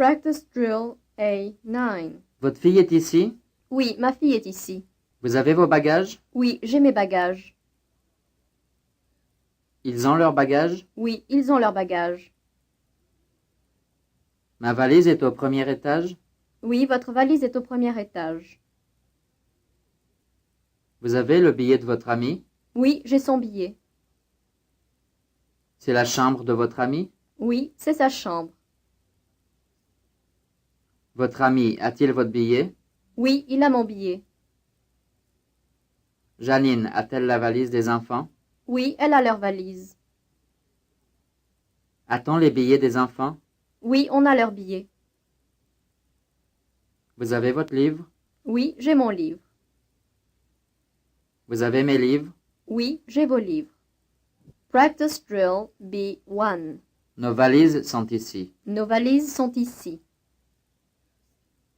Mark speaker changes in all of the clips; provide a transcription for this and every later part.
Speaker 1: Practice drill A9.
Speaker 2: Votre fille est ici?
Speaker 1: Oui, ma fille est ici.
Speaker 2: Vous avez vos bagages?
Speaker 1: Oui, j'ai mes bagages.
Speaker 2: Ils ont leurs bagages?
Speaker 1: Oui, ils ont leurs bagages.
Speaker 2: Ma valise est au premier étage?
Speaker 1: Oui, votre valise est au premier étage.
Speaker 2: Vous avez le billet de votre ami?
Speaker 1: Oui, j'ai son billet.
Speaker 2: C'est la chambre de votre ami?
Speaker 1: Oui, c'est sa chambre.
Speaker 2: Votre ami a-t-il votre billet?
Speaker 1: Oui, il a mon billet.
Speaker 2: Janine a-t-elle la valise des enfants?
Speaker 1: Oui, elle a leur valise.
Speaker 2: A-t-on les billets des enfants?
Speaker 1: Oui, on a leur billet.
Speaker 2: Vous avez votre livre?
Speaker 1: Oui, j'ai mon livre.
Speaker 2: Vous avez mes livres?
Speaker 1: Oui, j'ai vos livres. Practice drill B1.
Speaker 2: Nos valises sont ici.
Speaker 1: Nos valises sont ici.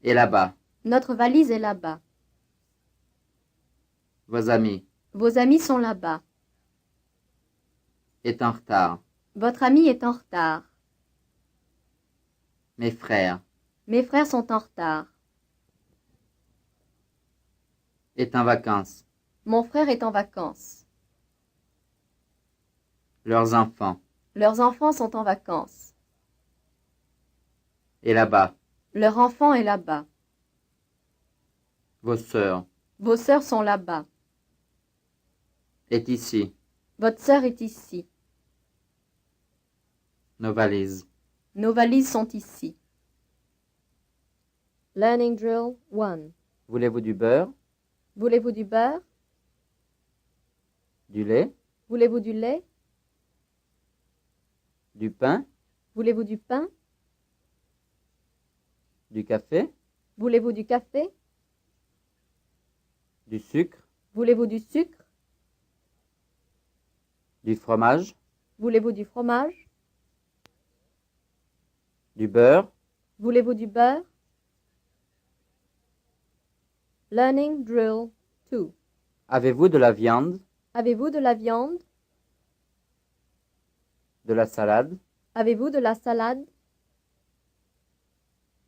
Speaker 2: Et là-bas.
Speaker 1: Notre valise est là-bas.
Speaker 2: Vos amis.
Speaker 1: Vos amis sont là-bas.
Speaker 2: Est en retard.
Speaker 1: Votre ami est en retard.
Speaker 2: Mes frères.
Speaker 1: Mes frères sont en retard.
Speaker 2: Est en vacances.
Speaker 1: Mon frère est en vacances.
Speaker 2: Leurs enfants.
Speaker 1: Leurs enfants sont en vacances.
Speaker 2: Et là-bas.
Speaker 1: Leur enfant est là-bas.
Speaker 2: Vos sœurs.
Speaker 1: Vos sœurs sont là-bas.
Speaker 2: Est ici.
Speaker 1: Votre sœur est ici.
Speaker 2: Nos valises.
Speaker 1: Nos valises sont ici. Learning drill 1.
Speaker 2: Voulez-vous du beurre?
Speaker 1: Voulez-vous du beurre?
Speaker 2: Du lait?
Speaker 1: Voulez-vous du lait?
Speaker 2: Du pain?
Speaker 1: Voulez-vous du pain?
Speaker 2: Du café?
Speaker 1: Voulez-vous du café?
Speaker 2: Du sucre?
Speaker 1: Voulez-vous du sucre?
Speaker 2: Du fromage?
Speaker 1: Voulez-vous du fromage?
Speaker 2: Du beurre?
Speaker 1: Voulez-vous du beurre? Learning drill 2.
Speaker 2: Avez-vous de la viande?
Speaker 1: Avez-vous de la viande?
Speaker 2: De la salade?
Speaker 1: Avez-vous de la salade?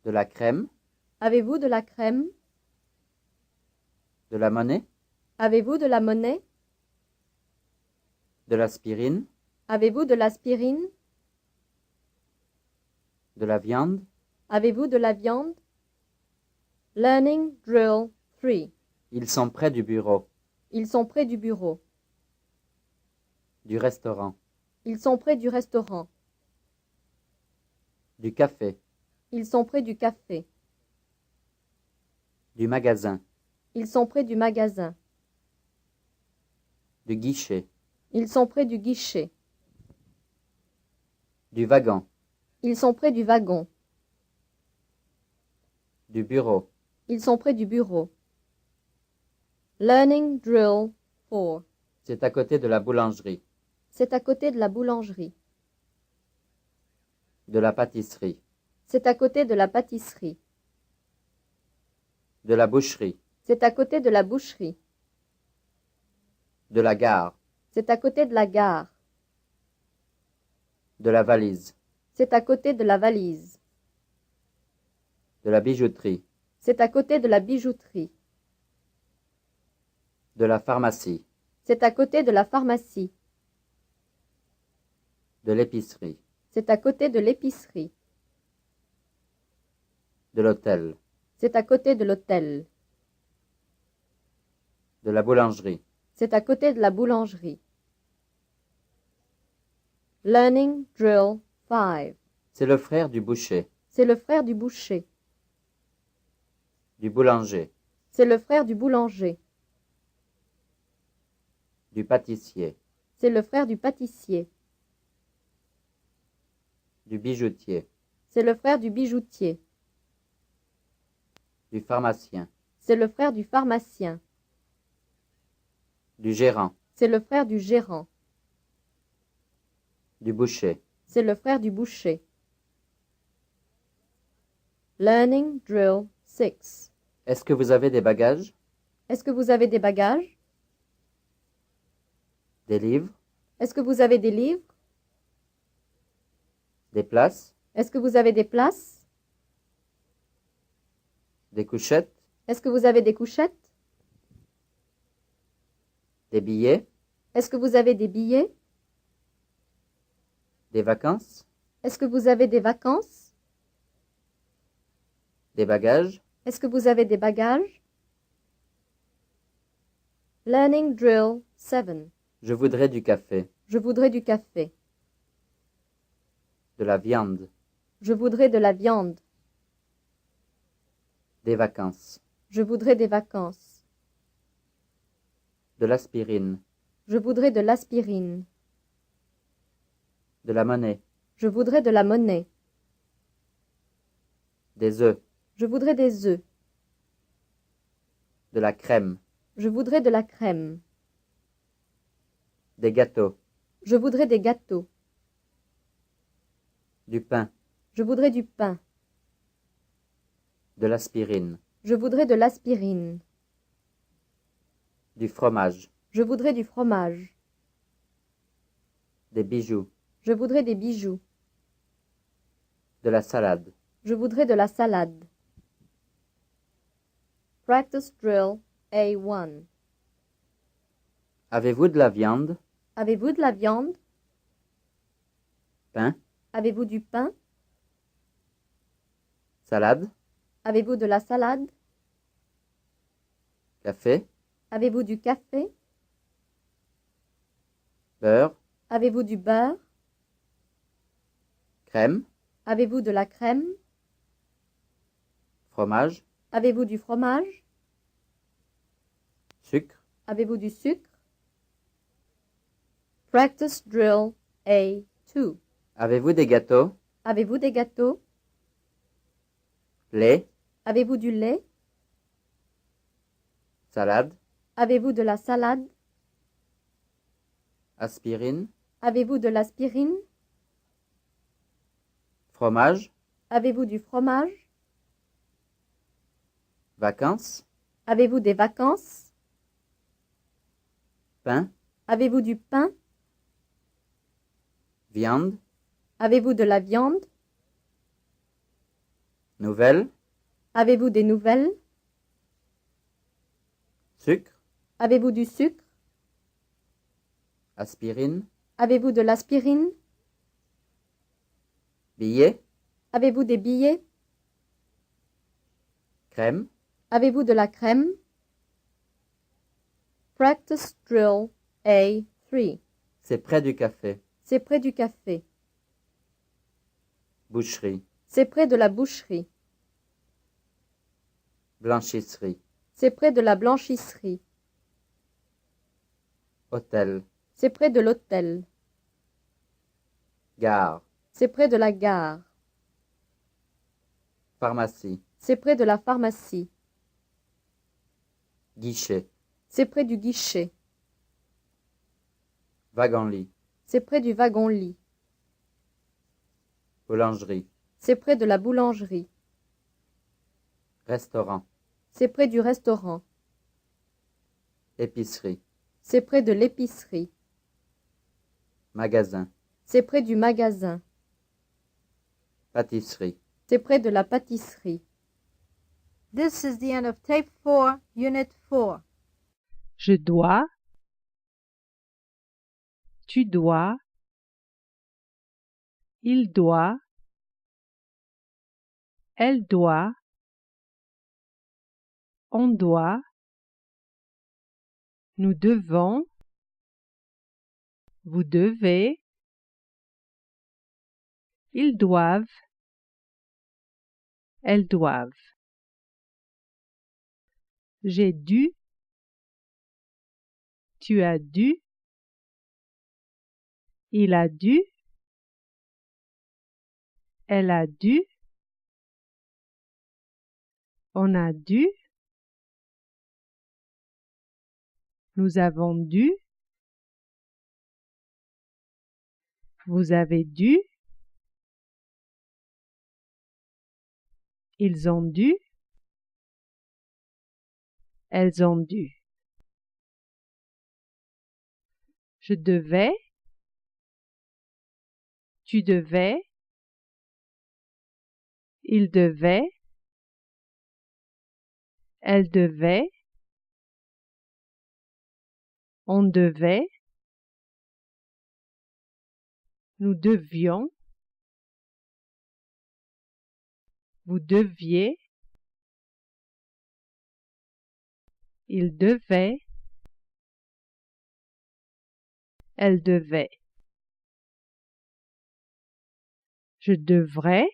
Speaker 2: De la crème?
Speaker 1: Avez-vous de la crème?
Speaker 2: De la monnaie?
Speaker 1: Avez-vous de la monnaie?
Speaker 2: De l'aspirine?
Speaker 1: Avez-vous de l'aspirine?
Speaker 2: De la viande?
Speaker 1: Avez-vous de la viande? Learning drill 3.
Speaker 2: Ils sont près du bureau.
Speaker 1: Ils sont près du bureau.
Speaker 2: Du restaurant.
Speaker 1: Ils sont près du restaurant.
Speaker 2: Du café.
Speaker 1: Ils sont près du café.
Speaker 2: Du magasin.
Speaker 1: Ils sont près du magasin.
Speaker 2: Du guichet.
Speaker 1: Ils sont près du guichet.
Speaker 2: Du wagon.
Speaker 1: Ils sont près du wagon.
Speaker 2: Du bureau.
Speaker 1: Ils sont près du bureau. Learning drill 4.
Speaker 2: C'est à côté de la boulangerie.
Speaker 1: C'est à côté de la boulangerie.
Speaker 2: De la pâtisserie.
Speaker 1: C'est à côté de la pâtisserie.
Speaker 2: De la boucherie.
Speaker 1: C'est à côté de la boucherie.
Speaker 2: De la gare.
Speaker 1: C'est à côté de la gare.
Speaker 2: De la valise.
Speaker 1: C'est à côté de la valise.
Speaker 2: De la bijouterie.
Speaker 1: C'est à côté de la bijouterie.
Speaker 2: De la pharmacie.
Speaker 1: C'est à côté de la pharmacie.
Speaker 2: De l'épicerie.
Speaker 1: C'est à côté de l'épicerie.
Speaker 2: De l'hôtel.
Speaker 1: C'est à côté de l'hôtel.
Speaker 2: De la boulangerie.
Speaker 1: C'est à côté de la boulangerie. Learning drill 5.
Speaker 2: C'est le frère du boucher.
Speaker 1: C'est le frère du boucher.
Speaker 2: Du boulanger.
Speaker 1: C'est le frère du boulanger.
Speaker 2: Du pâtissier.
Speaker 1: C'est le frère du pâtissier.
Speaker 2: Du bijoutier.
Speaker 1: C'est le frère du bijoutier.
Speaker 2: Du pharmacien.
Speaker 1: C'est le frère du pharmacien.
Speaker 2: Du gérant.
Speaker 1: C'est le frère du gérant.
Speaker 2: Du boucher.
Speaker 1: C'est le frère du boucher. Learning drill 6.
Speaker 2: Est-ce que vous avez des bagages?
Speaker 1: Est-ce que vous avez des bagages?
Speaker 2: Des livres?
Speaker 1: Est-ce que vous avez des livres?
Speaker 2: Des places?
Speaker 1: Est-ce que vous avez des places?
Speaker 2: Des couchettes?
Speaker 1: Est-ce que vous avez des couchettes?
Speaker 2: Des billets?
Speaker 1: Est-ce que vous avez des billets?
Speaker 2: Des vacances?
Speaker 1: Est-ce que vous avez des vacances?
Speaker 2: Des bagages?
Speaker 1: Est-ce que vous avez des bagages? Learning Drill 7.
Speaker 2: Je voudrais du café.
Speaker 1: Je voudrais du café.
Speaker 2: De la viande.
Speaker 1: Je voudrais de la viande.
Speaker 2: Des vacances.
Speaker 1: Je voudrais des vacances.
Speaker 2: De l'aspirine.
Speaker 1: Je voudrais de l'aspirine.
Speaker 2: De la monnaie.
Speaker 1: Je voudrais de la monnaie.
Speaker 2: Des œufs.
Speaker 1: Je voudrais des œufs.
Speaker 2: De la crème.
Speaker 1: Je voudrais de la crème.
Speaker 2: Des gâteaux.
Speaker 1: Je voudrais des gâteaux.
Speaker 2: Du pain.
Speaker 1: Je voudrais du pain.
Speaker 2: De l'aspirine.
Speaker 1: Je voudrais de l'aspirine.
Speaker 2: Du fromage.
Speaker 1: Je voudrais du fromage.
Speaker 2: Des bijoux.
Speaker 1: Je voudrais des bijoux.
Speaker 2: De la salade.
Speaker 1: Je voudrais de la salade. Practice Drill A1.
Speaker 2: Avez-vous de la viande?
Speaker 1: Avez-vous de la viande?
Speaker 2: Pain?
Speaker 1: Avez-vous du pain?
Speaker 2: Salade?
Speaker 1: Avez-vous de la salade?
Speaker 2: Café?
Speaker 1: Avez-vous du café?
Speaker 2: Beurre?
Speaker 1: Avez-vous du beurre?
Speaker 2: Crème?
Speaker 1: Avez-vous de la crème?
Speaker 2: Fromage?
Speaker 1: Avez-vous du fromage?
Speaker 2: Sucre?
Speaker 1: Avez-vous du sucre? Practice Drill A2.
Speaker 2: Avez-vous des gâteaux?
Speaker 1: Avez-vous des gâteaux?
Speaker 2: Lait?
Speaker 1: Avez-vous du lait?
Speaker 2: Salade?
Speaker 1: Avez-vous de la salade?
Speaker 2: Aspirine?
Speaker 1: Avez-vous de l'aspirine?
Speaker 2: Fromage?
Speaker 1: Avez-vous du fromage?
Speaker 2: Vacances?
Speaker 1: Avez-vous des vacances?
Speaker 2: Pain?
Speaker 1: Avez-vous du pain?
Speaker 2: Viande?
Speaker 1: Avez-vous de la viande?
Speaker 2: Nouvelles?
Speaker 1: Avez-vous des nouvelles?
Speaker 2: Sucre?
Speaker 1: Avez-vous du sucre?
Speaker 2: Aspirine?
Speaker 1: Avez-vous de l'aspirine?
Speaker 2: Billets?
Speaker 1: Avez-vous des billets?
Speaker 2: Crème?
Speaker 1: Avez-vous de la crème? Practice Drill A3.
Speaker 2: C'est près du café.
Speaker 1: C'est près du café.
Speaker 2: Boucherie?
Speaker 1: C'est près de la boucherie.
Speaker 2: Blanchisserie?
Speaker 1: C'est près de la blanchisserie.
Speaker 2: Hôtel?
Speaker 1: C'est près de l'hôtel.
Speaker 2: Gare?
Speaker 1: C'est près de la gare.
Speaker 2: Pharmacie?
Speaker 1: C'est près de la pharmacie.
Speaker 2: Guichet?
Speaker 1: C'est près du guichet.
Speaker 2: Wagon-lit?
Speaker 1: C'est près du wagon-lit.
Speaker 2: Boulangerie?
Speaker 1: C'est près de la boulangerie.
Speaker 2: Restaurant?
Speaker 1: C'est près du restaurant.
Speaker 2: Épicerie?
Speaker 1: C'est près de l'épicerie.
Speaker 2: Magasin?
Speaker 1: C'est près du magasin.
Speaker 2: Pâtisserie?
Speaker 1: C'est près de la pâtisserie.
Speaker 3: This is the end of Tape 4, Unit 4.
Speaker 4: Je dois, tu dois, il doit, elle doit, on doit, nous devons, vous devez, ils doivent, elles doivent. J'ai dû, tu as dû, il a dû, elle a dû, on a dû, nous avons dû, vous avez dû, ils ont dû, elles ont dû. Je devais, tu devais, il devait, elle devait, on devait, nous devions, vous deviez, il devait, elle devait. Je devrais,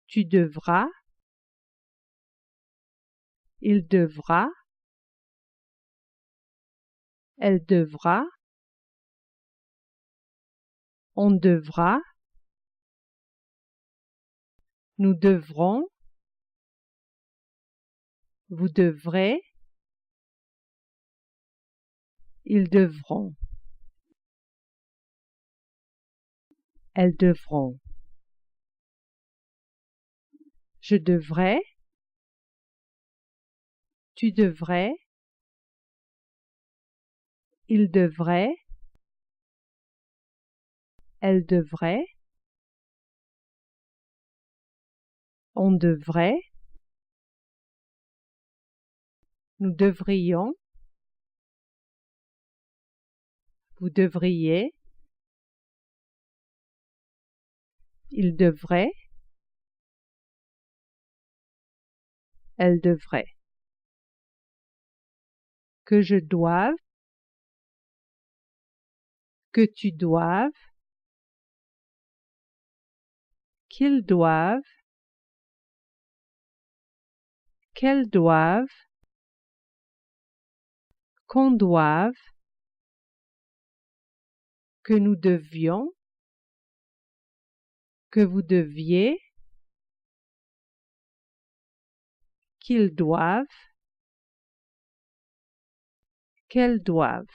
Speaker 4: tu devras, il devra, elle devra, on devra, nous devrons, vous devrez, ils devront, elles devront. Je devrais, tu devrais, il devrait, elle devrait, on devrait, nous devrions, vous devriez, il devrait, elle devrait. Que je doive, que tu doives, qu'ils doivent, qu'elles doivent, qu'on doive, que nous devions, que vous deviez, qu'ils doivent, qu'elles doivent.